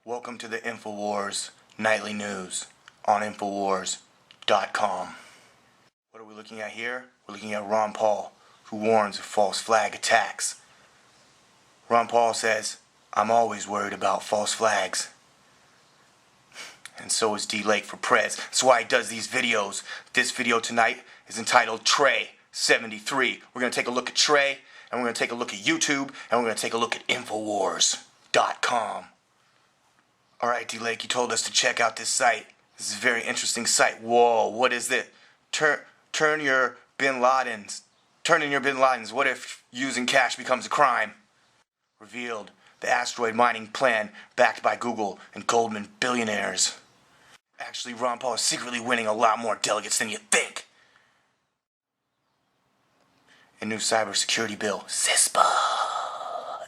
Welcome to the Infowars Nightly News on Infowars.com. What are we looking at here? We're looking at Ron Paul, who warns of false flag attacks. Ron Paul says, "I'm always worried about false flags." And so is DLAKE for PREZ. That's why he does these videos. This video tonight is entitled TREY73. We're going to take a look at TREY, and we're going to take a look at YouTube, and we're going to take a look at Infowars.com. Alright, DLAKE, you told us to check out this site. This is a very interesting site. Whoa, what is it? Turn in your bin Ladens. What if using cash becomes a crime? Revealed. The asteroid mining plan backed by Google and Goldman billionaires. Actually, Ron Paul is secretly winning a lot more delegates than you think. A new cybersecurity bill. CISPA.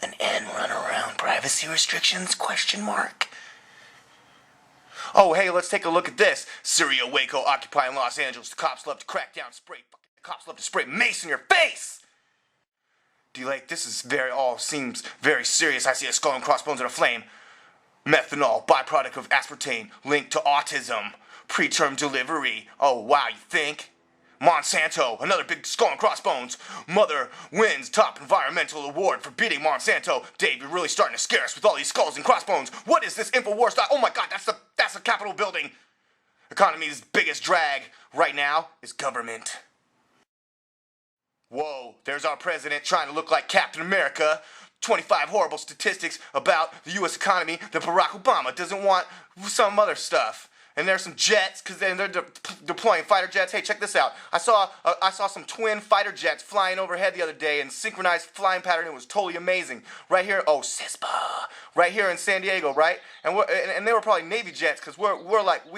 An end run around privacy restrictions? ? Oh, hey, let's take a look at this. Syria, Waco, occupying Los Angeles. The cops love to crack down, spray mace in your face. DLAKE, this is all seems very serious. I see a skull and crossbones in a flame. Methanol, byproduct of aspartame, linked to autism. Preterm delivery. Oh, wow, you think? Monsanto, another big skull and crossbones. Mother wins top environmental award for beating Monsanto. Dave, you're really starting to scare us with all these skulls and crossbones. What is this Infowars? Oh my God, that's the Capitol building. Economy's biggest drag right now is government. Whoa, there's our president trying to look like Captain America. 25 horrible statistics about the U.S. economy that Barack Obama doesn't want some other stuff. And there's some jets, because they're deploying fighter jets. Hey, check this out. I saw some twin fighter jets flying overhead the other day in synchronized flying pattern. It was totally amazing. Right here, oh, CISPA. Right here in San Diego, right? And they were probably Navy jets, because we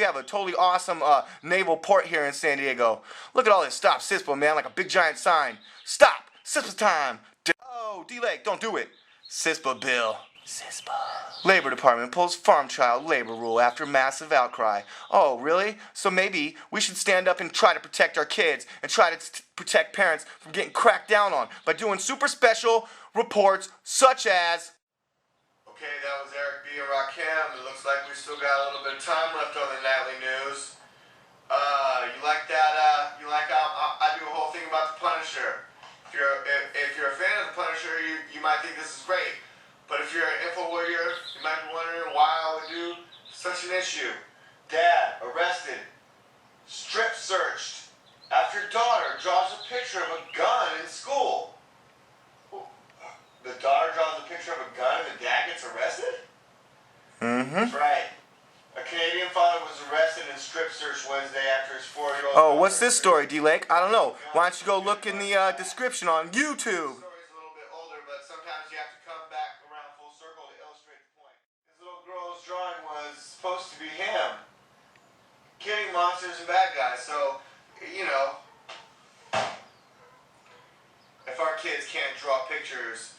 have a totally awesome naval port here in San Diego. Look at all this. Stop, CISPA, man, like a big giant sign. Stop, CISPA time. Oh, DLAKE, don't do it. CISPA bill. CISPA. Labor Department pulls farm child labor rule after massive outcry. Oh, really? So maybe we should stand up and try to protect our kids and try to protect parents from getting cracked down on by doing super special reports such as... Okay, that was Eric B. and Rakim. It looks like we still got a little bit of time left on the nightly news. You like that? You like how I do a whole thing about the Punisher. If you're a fan of the Punisher, you might think this is great. But if you're an info warrior, you might be wondering why I would do such an issue. Dad arrested, strip searched, after daughter draws a picture of a gun in school. The daughter draws a picture of a gun and the dad gets arrested? Mm-hmm. That's right. A Canadian father was arrested and strip searched Wednesday after his 4-year-old... Oh, what's this story, DLAKE? I don't know. Why don't you go look in the description on YouTube? Drawing was supposed to be him killing monsters and bad guys, so if our kids can't draw pictures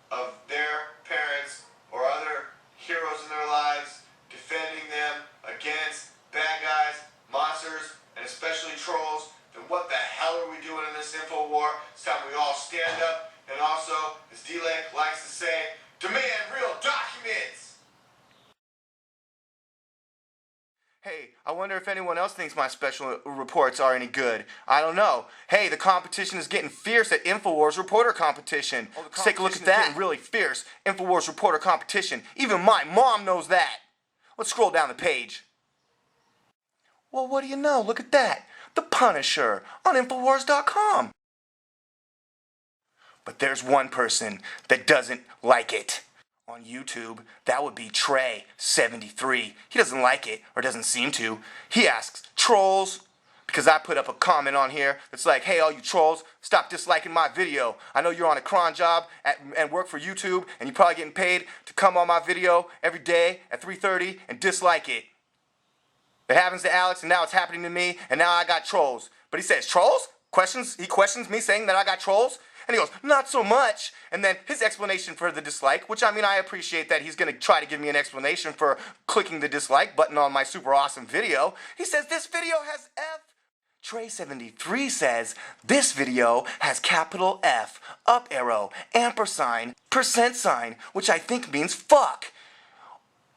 of their parents or other heroes in their lives defending them against bad guys, monsters, and especially trolls, then what the hell are we doing in this info war? It's time we all stand up and also, as DLAKE likes to say, demand real documents. Hey, I wonder if anyone else thinks my special reports are any good. I don't know. Hey, the competition is getting fierce at Infowars Reporter Competition. Oh, let's take a look at that. Getting really fierce. Infowars Reporter Competition. Even my mom knows that. Let's scroll down the page. Well, what do you know? Look at that. The Punisher on Infowars.com. But there's one person that doesn't like it. On YouTube, that would be TREY73. He doesn't like it, or doesn't seem to. He asks, trolls, because I put up a comment on here that's like, hey, all you trolls, stop disliking my video. I know you're on a cron job and work for YouTube, and you're probably getting paid to come on my video every day at 3:30 and dislike it. It happens to Alex, and now it's happening to me, and now I got trolls. But he says, trolls? He questions me saying that I got trolls? And he goes, not so much. And then his explanation for the dislike, which I appreciate that he's going to try to give me an explanation for clicking the dislike button on my super awesome video. He says this video has F. TREY73 says this video has capital F, up arrow, ampersand, %, which I think means fuck.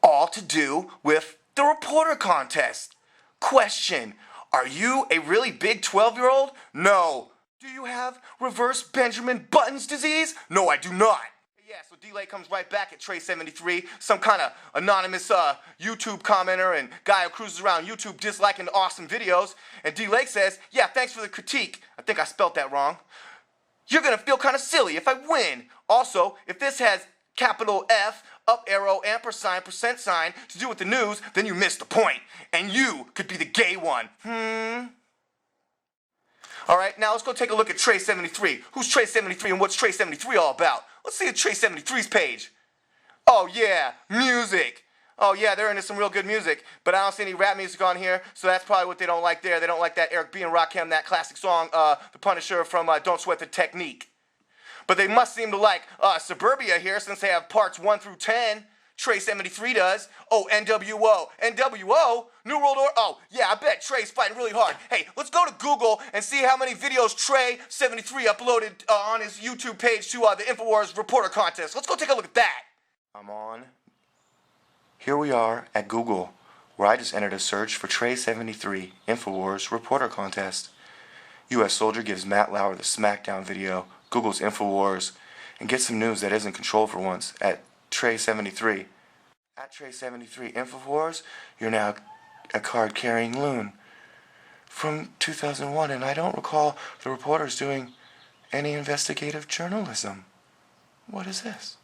all to do with the reporter contest. Question: are you a really big 12-year-old? No. Do you have reverse Benjamin Button's disease? No, I do not. Yeah, so DLAKE comes right back at TREY73, some kind of anonymous YouTube commenter and guy who cruises around YouTube disliking awesome videos. And DLAKE says, yeah, thanks for the critique. I think I spelt that wrong. You're gonna feel kind of silly if I win. Also, if this has capital F, up arrow, ampersand, percent sign to do with the news, then you missed the point. And you could be the gay one. Alright, now let's go take a look at TREY73. Who's TREY73 and what's TREY73 all about? Let's see TREY73's page. Oh yeah, music. Oh yeah, they're into some real good music, but I don't see any rap music on here, so that's probably what they don't like there. They don't like that Eric B. and Rakim, that classic song, The Punisher from Don't Sweat the Technique. But they must seem to like Suburbia here, since they have parts 1 through 10. TREY73 does. Oh, NWO. NWO? New World Order? Oh, yeah, I bet Trey's fighting really hard. Hey, let's go to Google and see how many videos TREY73 uploaded on his YouTube page to the Infowars reporter contest. Let's go take a look at that. I'm on. Here we are at Google, where I just entered a search for TREY73 Infowars reporter contest. U.S. soldier gives Matt Lauer the SmackDown video. Google's Infowars and get some news that isn't controlled for once at TREY73. At TREY73 Infowars, you're now a card-carrying loon from 2001, and I don't recall the reporters doing any investigative journalism. What is this?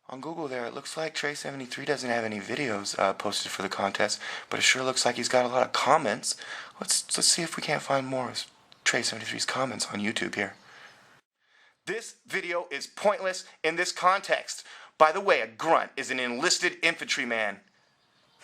On Google there, it looks like TREY73 doesn't have any videos posted for the contest, but it sure looks like he's got a lot of comments. Let's see if we can't find more of TREY73's comments on YouTube here. This video is pointless in this context. By the way, a grunt is an enlisted infantryman.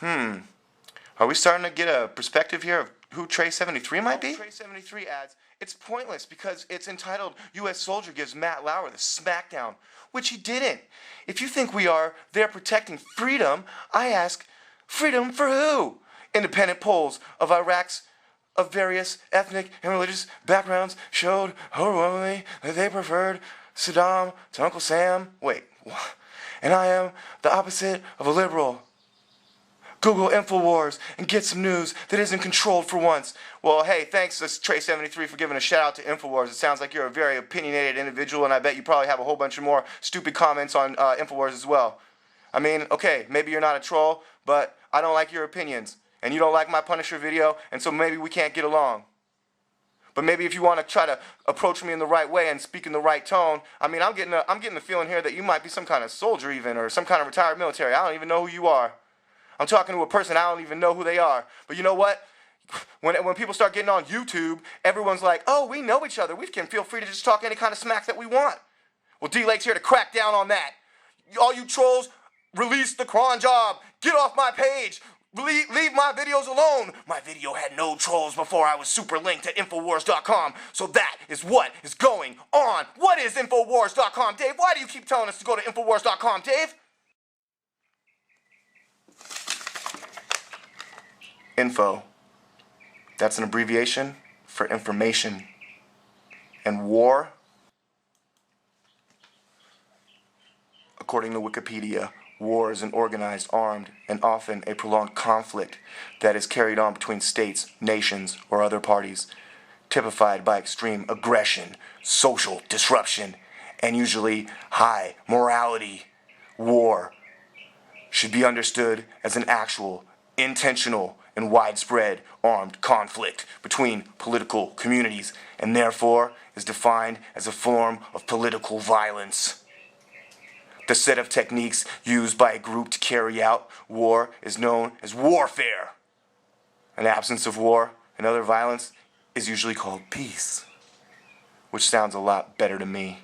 Are we starting to get a perspective here of who TREY73 might be? TREY73 adds, it's pointless because it's entitled U.S. Soldier Gives Matt Lauer the SmackDown, which he didn't. If you think we are there protecting freedom, I ask, freedom for who? Independent polls of Iraq's of various ethnic and religious backgrounds showed overwhelmingly that they preferred Saddam to Uncle Sam. Wait, what? And I am the opposite of a liberal. Google Infowars and get some news that isn't controlled for once. Well, hey, thanks to TREY73 for giving a shout out to Infowars. It sounds like you're a very opinionated individual, and I bet you probably have a whole bunch of more stupid comments on Infowars as well. I mean, okay, maybe you're not a troll, but I don't like your opinions. And you don't like my Punisher video, and so maybe we can't get along. But maybe if you want to try to approach me in the right way and speak in the right tone, I mean, I'm getting the feeling here that you might be some kind of soldier even, or some kind of retired military. I don't even know who you are. I'm talking to a person I don't even know who they are. But you know what? When people start getting on YouTube, everyone's like, oh, we know each other. We can feel free to just talk any kind of smack that we want. Well, DLAKE's here to crack down on that. All you trolls, release the cron job. Get off my page. Leave my videos alone. My video had no trolls before I was super linked to Infowars .com. So that is what is going on. What is Infowars .com, Dave? Why do you keep telling us to go to Infowars .com, Dave? Info. That's an abbreviation for information. And war, according to Wikipedia, war is an organized, armed, and often a prolonged conflict that is carried on between states, nations, or other parties, typified by extreme aggression, social disruption, and usually high morality. War should be understood as an actual, intentional, and widespread armed conflict between political communities, and therefore is defined as a form of political violence. The set of techniques used by a group to carry out war is known as warfare. An absence of war and other violence is usually called peace, which sounds a lot better to me.